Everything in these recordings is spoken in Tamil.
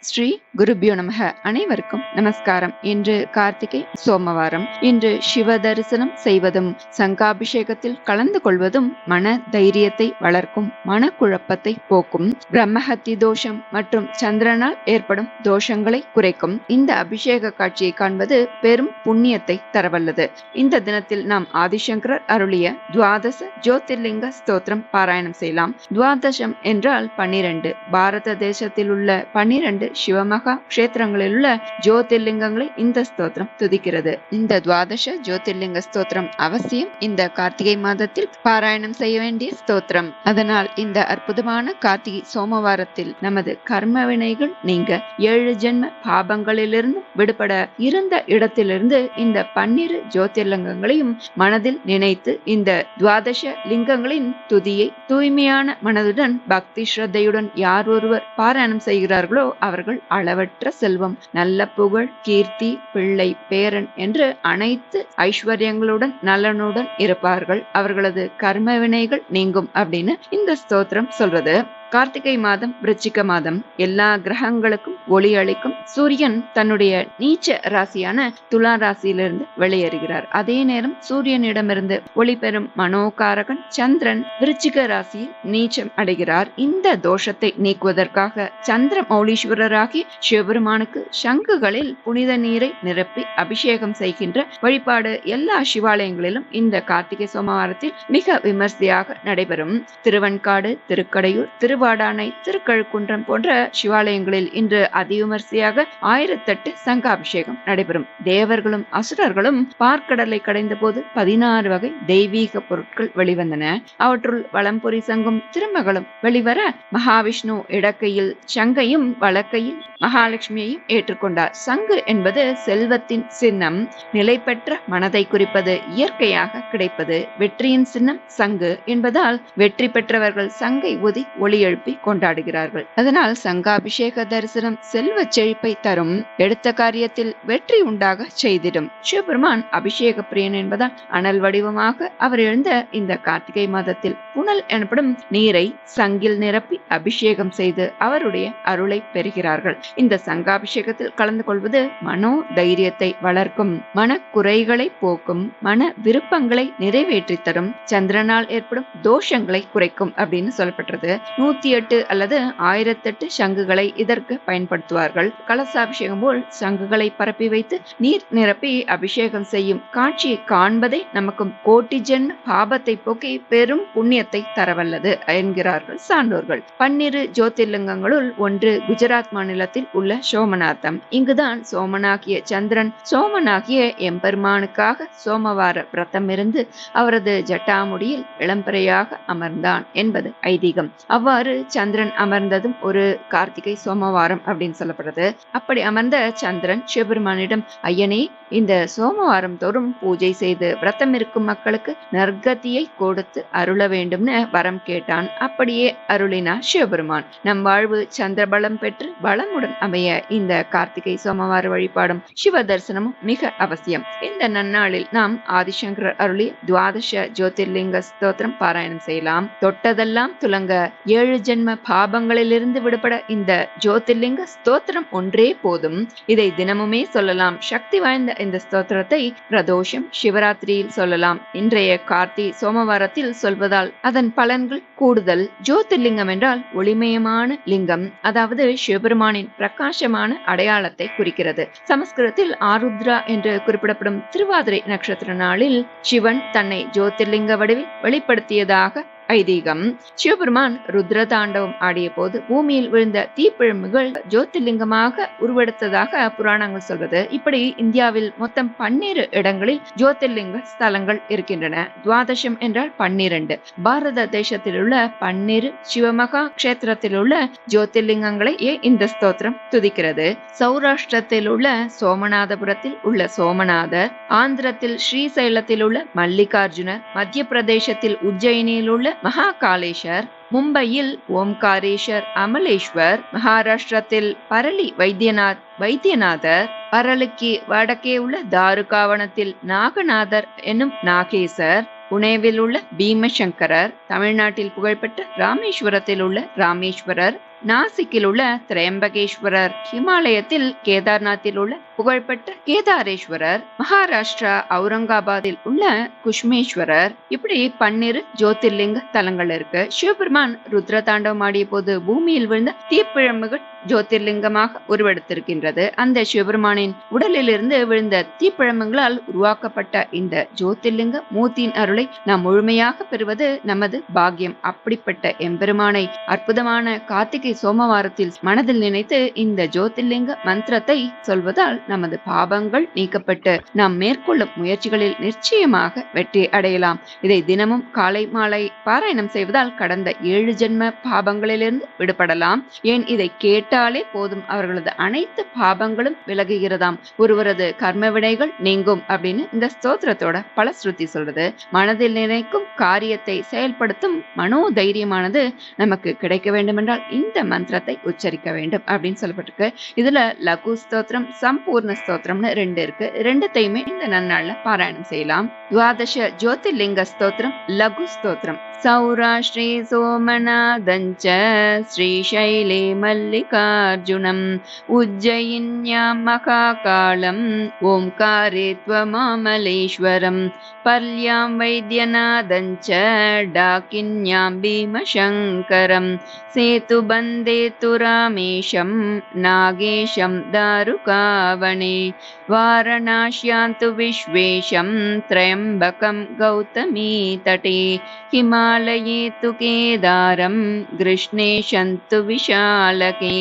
ஸ்ரீ குருபியோ நமக. அனைவருக்கும் நமஸ்காரம். இன்று கார்த்திகை சோமவாரம். இன்று சிவ தரிசனம் செய்வதும் சங்காபிஷேகத்தில் கலந்து கொள்வதும் மன தைரியத்தை வளர்க்கும், மனக்குழப்பத்தை போக்கும், பிரம்மஹத்தி தோஷம் மற்றும் சந்திரனால் ஏற்படும் தோஷங்களை குறைக்கும். இந்த அபிஷேக காட்சியை காண்பது பெரும் புண்ணியத்தை தரவல்லது. இந்த தினத்தில் நாம் ஆதிசங்கரர் அருளிய துவாதச ஜோதிர்லிங்க ஸ்தோத்திரம் பாராயணம் செய்யலாம். துவாதசம் என்றால் 12. பாரத தேசத்தில் உள்ள 12 சிவமகா கஷேத்திரங்களில் உள்ள ஜோதிர்லிங்கங்களை இந்த ஸ்தோத்திரம் துதிக்கிறது. இந்த துவாதச ஜோதிர்லிங்க ஸ்தோத்திரம் அவசியம் இந்த கார்த்திகை மாதத்தில் பாராயணம் செய்ய வேண்டிய ஸ்தோத்திரம். அதனால் இந்த அற்புதமான கார்த்திகை சோமவாரத்தில் நமது கர்ம வினைகள் நீங்க 7 ஜென்ம பாபங்களிலிருந்து விடுபட இருந்த இடத்திலிருந்து இந்த 12 ஜோதிர்லிங்கங்களையும் மனதில் நினைத்து இந்த துவாதச லிங்கங்களின் துதியை தூய்மையான மனதுடன் பக்தி ஸ்ரத்தையுடன் யார் ஒருவர் பாராயணம் செய்கிறார்களோ அவர்கள் அளவற்ற செல்வம், நல்ல புகழ், கீர்த்தி, பிள்ளை, பேரன் என்று அனைத்து ஐஸ்வர்யங்களுடன் நலனுடன் இருப்பார்கள். அவர்களது கர்ம வினைகள் நீங்கும் அப்படின்னு இந்த ஸ்தோத்திரம் சொல்றது. கார்த்திகை மாதம் விருச்சிக மாதம். எல்லா கிரகங்களுக்கும் ஒளி அளிக்கும் சூரியன் தன்னுடைய நீச்ச ராசியான துலா ராசியிலிருந்து வெளியேறுகிறார். அதே நேரம் சூரியனிடமிருந்து ஒளி பெறும் மனோகாரகன் சந்திரன் விருச்சிக ராசியில் நீச்சம் அடைகிறார். இந்த தோஷத்தை நீக்குவதற்காக சந்திர மௌலீஸ்வரராகி சிவபெருமானுக்கு சங்குகளில் புனித நீரை நிரப்பி அபிஷேகம் செய்கின்ற வழிபாடு எல்லா சிவாலயங்களிலும் இந்த கார்த்திகை சோமவாரத்தில் மிக விமர்சையாக நடைபெறும். திருவெண்காடு, திருக்கடையூர், திருவாடானை, திருக்கழுக்குன்றம் போன்ற சிவாலயங்களில் இன்று அதிவிமர்சையாக 1008 சங்காபிஷேகம் நடைபெறும். தேவர்களும் அசுரர்களும் பார்க்கடலை கடைந்த போது 16 வகை தெய்வீக பொருட்கள் வெளிவந்தன. அவற்றுள் வலம்புரி சங்கும் திருமகளும் வெளிவர மகாவிஷ்ணு இடக்கையில் சங்கையும் வலக்கையில் மகாலட்சுமியையும் ஏற்றுக்கொண்டார். சங்கு என்பது செல்வத்தின் சின்னம், நிலை பெற்ற மனதை குறிப்பது, இயற்கையாக கிடைப்பது. வெற்றியின் சின்னம் சங்கு என்பதால் வெற்றி பெற்றவர்கள் சங்கை ஊதி ஒளி எழுப்பி கொண்டாடுகிறார்கள். அதனால் சங்காபிஷேக தரிசனம் செல்வ செழிப்பை தரும், எடுத்த காரியத்தில் வெற்றி உண்டாக செய்திடும். சிவபெருமான் அபிஷேக பிரியன் என்பதால் அனல் வடிவமாக அவர் எழுந்த இந்த கார்த்திகை மாதத்தில் புனல் எனப்படும் நீரை சங்கில் நிரப்பி அபிஷேகம் செய்து அவருடைய அருளை பெறுகிறார்கள். இந்த சங்காபிஷேகத்தில் கலந்து கொள்வது மனோ தைரியத்தை வளர்க்கும், மன குறைகளை போக்கும், மன விருப்பங்களை நிறைவேற்றி தரும், சந்திரனால் ஏற்படும் தோஷங்களை குறைக்கும் அப்படின்னு சொல்லப்பட்டது. 108 அல்லது 1008 சங்குகளை இதற்கு பயன்படுத்துவார்கள். கலசாபிஷேகம் போல் சங்குகளை பரப்பி வைத்து நீர் நிரப்பி அபிஷேகம் செய்யும் காட்சியை காண்பதே நமக்கும் கோட்டி ஜென்ம பாபத்தை போக்கி பெரும் புண்ணியத்தை தரவல்லது என்கிறார்கள் சான்றோர்கள். 12 ஜோதிர்லிங்கங்களுள் ஒன்று குஜராத் மாநிலத்தில் உள்ள சோமநாதம். இங்குதான் சோமனாகிய சந்திரன் சோமனாகிய எம்பெருமானுக்காக சோமவார விரதம் இருந்து அவரது ஜட்டாமுடியில் இளம்பிறையாக அமர்ந்தான் என்பது ஐதீகம். அவ்வாறு சந்திரன் அமர்ந்ததும் ஒரு கார்த்திகை சோமவாரம் அப்படின்னு சொல்லப்படுறது. அப்படி அமர்ந்த சந்திரன் சிவபெருமானிடம், ஐயனே, இந்த சோமவாரம் தோறும் பூஜை செய்து விரதம் இருக்கும் மக்களுக்கு நற்கதியை கொடுத்து அருள வேண்டும்னு வரம் கேட்டான். அப்படியே அருளினார் சிவபெருமான். நம் வாழ்வு சந்திரபலம் பெற்று பலமுடன் அமைய இந்த கார்த்திகை சோமவார வழிபாடும் சிவ தரிசனமும் மிக அவசியம். இந்த நன்னாளில் நாம் ஆதிசங்கரர் அருளி துவாதச ஜோதிர்லிங்க ஸ்தோத்திரம் பாராயணம் செய்யலாம். தொட்டதெல்லாம் துலங்க 7 ஜென்ம பாபங்களிலிருந்து விடுபட இந்த ஜோதிர்லிங்க ஸ்தோத்திரம் ஒன்றே போதும். இதை தினமுமே சொல்லலாம். சக்தி வாய்ந்த இந்த ஸ்தோத்திரத்தை பிரதோஷம், சிவராத்திரியில் சொல்லலாம். இன்றைய கார்த்திகை சோமவாரத்தில் சொல்வதால் அதன் பலன்கள் கூடுதல். ஜோதிர்லிங்கம் என்றால் ஒளிமயமான லிங்கம், அதாவது சிவபெருமானின் பிரகாசமான அடையாளத்தை குறிக்கிறது. சமஸ்கிருதத்தில் ஆருத்ரா என்று குறிப்பிடப்படும் திருவாதிரை நட்சத்திர நாளில் சிவன் தன்னை ஜோதிர்லிங்க வடிவில் வெளிப்படுத்தியதாக ஐதீகம். சிவபெருமான் ருத்ர தாண்டவம் ஆடிய போது பூமியில் விழுந்த தீப்பிழம்புகள் ஜோதிர்லிங்கமாக உருவெடுத்ததாக புராணங்கள் சொல்வது. இப்படி இந்தியாவில் மொத்தம் 12 இடங்களில் ஜோதிர்லிங்க ஸ்தலங்கள் இருக்கின்றன. துவாதசம் என்றால் 12. பாரத தேசத்தில் உள்ள 12 சிவமகா கஷேத்திரத்தில் உள்ள ஜோதிர்லிங்கங்களை இந்த ஸ்தோத்திரம் துதிக்கிறது. சௌராஷ்டிரத்தில் உள்ள சோமநாதபுரத்தில் உள்ள சோமநாதர், ஆந்திரத்தில் ஸ்ரீசைலத்தில் உள்ள மல்லிகார்ஜுனர், மத்திய பிரதேசத்தில் உஜ்ஜயினியில் உள்ள மகாகாலேஸ்வர், மும்பையில் ஓம்காரேஸ்வர் அமலேஸ்வர், மகாராஷ்டிரத்தில் பரளி வைத்தியநாதர், பரளிக்கு வடக்கே உள்ள தாருகாவனத்தில் நாகநாதர் என்னும் நாகேசர், புனேவில் உள்ள பீமசங்கரர், தமிழ்நாட்டில் புகழ்பெற்ற ராமேஸ்வரத்தில் உள்ள ராமேஸ்வரர், நாசிக்கில் உள்ள திரையம்பகேஸ்வரர், ஹிமாலயத்தில் கேதார்நாத்தில் உள்ள புகழ்பெற்ற கேதாரேஸ்வரர், மகாராஷ்டிரா அவுரங்காபாத்தில் உள்ள குஷ்மேஸ்வரர், இப்படி 12 ஜோதிர்லிங்க தலங்கள் இருக்கு. சிவபெருமான் ருத்ர தாண்டவம் ஆடிய போது பூமியில் விழுந்த தீப்பிழம்புகள் ஜோதிர்லிங்கமாக உருவெடுத்திருக்கின்றது. அந்த சிவபெருமானின் உடலிலிருந்து விழுந்த தீப்பிழம்புகளால் உருவாக்கப்பட்ட இந்த ஜோதிர்லிங்க மூர்த்தியின் அருளை நாம் முழுமையாக பெறுவது நமது பாக்கியம். அப்படிப்பட்ட எம்பெருமானை அற்புதமான கார்த்திகை சோமவாரத்தில் மனதில் நினைத்து இந்த ஜோதிர்லிங்க மந்திரத்தை சொல்வதால் நமது பாவங்கள் நீக்கப்பட்டு நாம் மேற்கொள்ளும் முயற்சிகளில் நிச்சயமாக வெற்றி அடையலாம். இதை தினமும் காலை மாலை பாராயணம் செய்வதால் கடந்த 7 ஜென்ம பாவங்களிலிருந்து விடுபடலாம். ஏன், இதை கேட்டாலே போதும் அவர்களது அனைத்து பாவங்களும் விலகுகிறதாம். ஒருவரது கர்ம வினைகள் நீங்கும் அப்படின்னு இந்த ஸ்தோத்திரத்தோட பலஸ்ருதி சொல்றது. மனதில் நினைக்கும் காரியத்தை செயல்படுத்தும் மனோ தைரியமானது நமக்கு கிடைக்க வேண்டும் என்றால் இந்த மந்திரத்தை உச்சரிக்க வேண்டும் அப்படின்னு சொல்லப்பட்டிருக்கு. இதுல லகு ஸ்தோத்திரம், சம்பூர்ண ஸ்தோத்திரம்னு 2 இருக்கு. 2த்தையுமே இந்த நன்னாள்ல பாராயணம் செய்யலாம். துவாதச ஜோதிர்லிங்க ஸ்தோத்திரம் லகு ஸ்தோத்திரம். சௌராஷ்டிரே சோமநாதஞ்ச ஸ்ரீசைலே மல்லிகார்ஜுனம் உஜ்ஜயின்யாம் மகாகாலம் ஓம்காரே த்வமாமலேஸ்வரம் பர்யாம் வைத்யநாதஞ்ச டாக்கின்யாம் பீமசங்கரம் சேதுபந்தே துராமேஷம் நாகேஷம் தாருகாவணே வாரணாஸ்யாந்து விஸ்வேஷம் த்ரயம்பகம் கௌதமீ தடே हिमालये तु केदारं कृष्णेशन्तु विशालके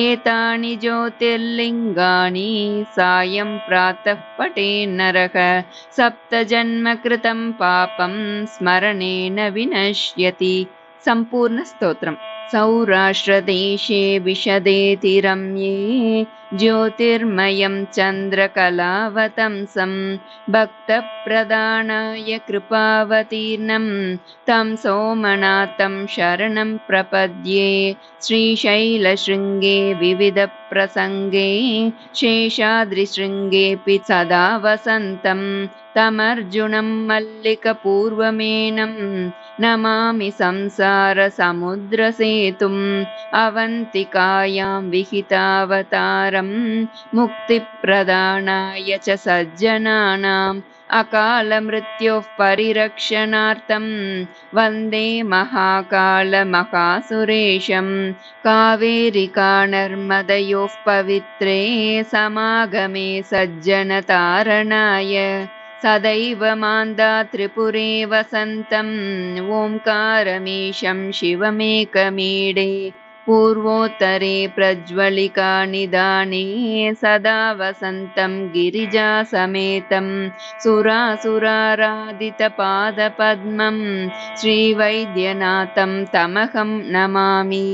एतानि ज्योतिर्लिङ्गानि सायं प्रातः पठेन्नरः सप्तजन्म कृतं पापं स्मरणेन विनश्यति. संपूर्ण स्तोत्रम्. सौराष्ट्रदेशे विशदेति रम्ये ज्योतिर्मयं चन्द्रकलावतंसं भक्तप्रदानाय कृपावतीर्णं तं सोमनाथं शरणं प्रपद्ये. श्रीशैलशृङ्गे विविधप्रसङ्गे शेषाद्रिशृङ्गेऽपि सदा वसन्तं तमर्जुनं मल्लिकपूर्वमेनं नमामि संसारसमुद्रसेतुम् अवन्तिकायां विहितावतारं मुक्तिप्रदानाय च सज्जनानाम् अकालमृत्योः परिरक्षणार्थं वन्दे महाकालमहासुरेशं कावेरिका नर्मदयोः पवित्रे समागमे सज्जनतारणाय सदैव मान्दा त्रिपुरे वसन्तम् ओंकारमीशं शिवमेकमीडे पूर्वोत्तरे प्रज्वलिका निदाने सदा वसन्तं गिरिजासमेतं सुरासुराराधितपादपद्मं श्रीवैद्यनाथं तमहं नमामि.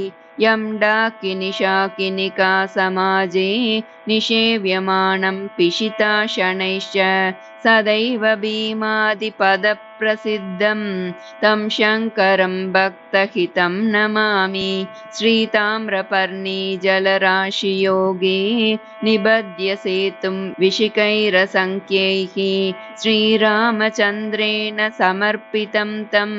यं डाकिनिशाकिनिका समाजे निषेव्यमानं पिशिता शनैश्च सदैव भीमादिपदप्रसिद्धं तं शङ्करं भक्तहितं नमामि. श्रीताम्रपर्णी जलराशियोगे निबध्य सेतुं विशिखैरसङ्ख्यैः श्रीरामचन्द्रेण समर्पितं तं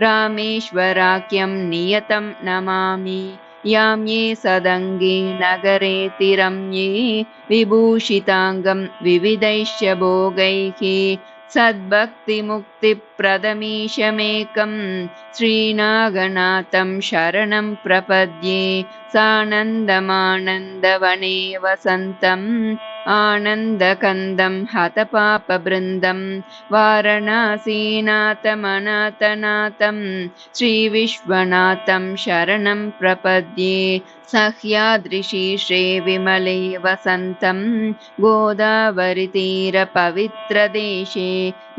रामेश्वराख्यं नियतं नमामि. यां ये सदङ्गे नगरेति रम्ये विभूषिताङ्गं विविधैश्च भोगैः सद्भक्तिमुक्तिप्रदमीशमेकं श्रीनागनाथं शरणं प्रपद्ये. सानन्दमानन्दवने वसन्तम् आनन्दकन्दं हतपापबृन्दं वाराणसीनाथमनाथनाथं श्रीविश्वनाथं शरणं प्रपद्ये. सह्याद्रिशीर्षे विमले वसन्तं गोदावरीतीरपवित्रदेशे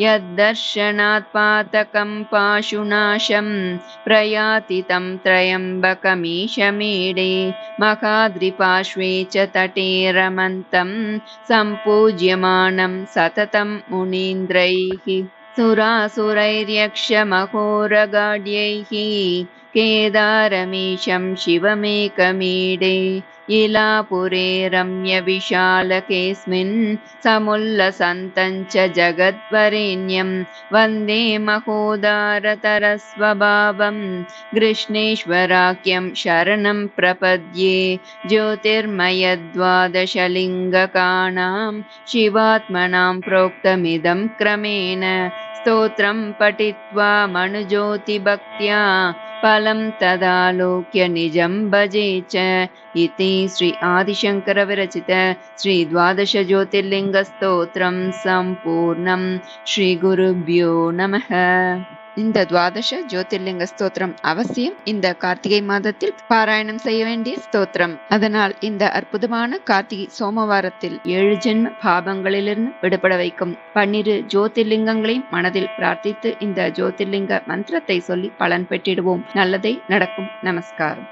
यद्दर्शनात् पातकं पाशुनाशं प्रयाति तं त्र्यम्बकमीशमीडे. महाद्रिपार्श्वे च तटे रमन्तं सम्पूज्यमानं सततं मुनीन्द्रैः सुरासुरैर्यक्षमहोरगाढ्यैः केदारमीशं शिवमेकमीडे. इलापुरे रम्यविशालकेऽस्मिन् समुल्लसन्तं च जगद्वरेण्यं वन्दे महोदारतरस्वभावं कृष्णेश्वराख्यं शरणं प्रपद्ये ज्योतिर्मयद्वादशलिङ्गकाणां शिवात्मनां प्रोक्तमिदं क्रमेण स्तोत्रं पठित्वा मनुज्योतिभक्त्या फलं तदालोक्य निजं भजे च इति श्री आदिशंकर विरचित श्री द्वादश ज्योतिर्लिंगस्तोत्रं संपूर्णं. श्री गुरुभ्यो நமः. இந்த துவாதச ஜோதிர்லிங்க ஸ்தோத்திரம் அவசியம் இந்த கார்த்திகை மாதத்தில் பாராயணம் செய்ய வேண்டிய ஸ்தோத்திரம். அதனால் இந்த அற்புதமான கார்த்திகை சோமவாரத்தில் 7 ஜென்ம பாபங்களிலிருந்து விடுபட வைக்கும் 12 ஜோதிர்லிங்கங்களையும் மனதில் பிரார்த்தித்து இந்த ஜோதிர்லிங்க மந்திரத்தை சொல்லி பலன் பெற்றிடுவோம். நல்லதே நடக்கும். நமஸ்காரம்.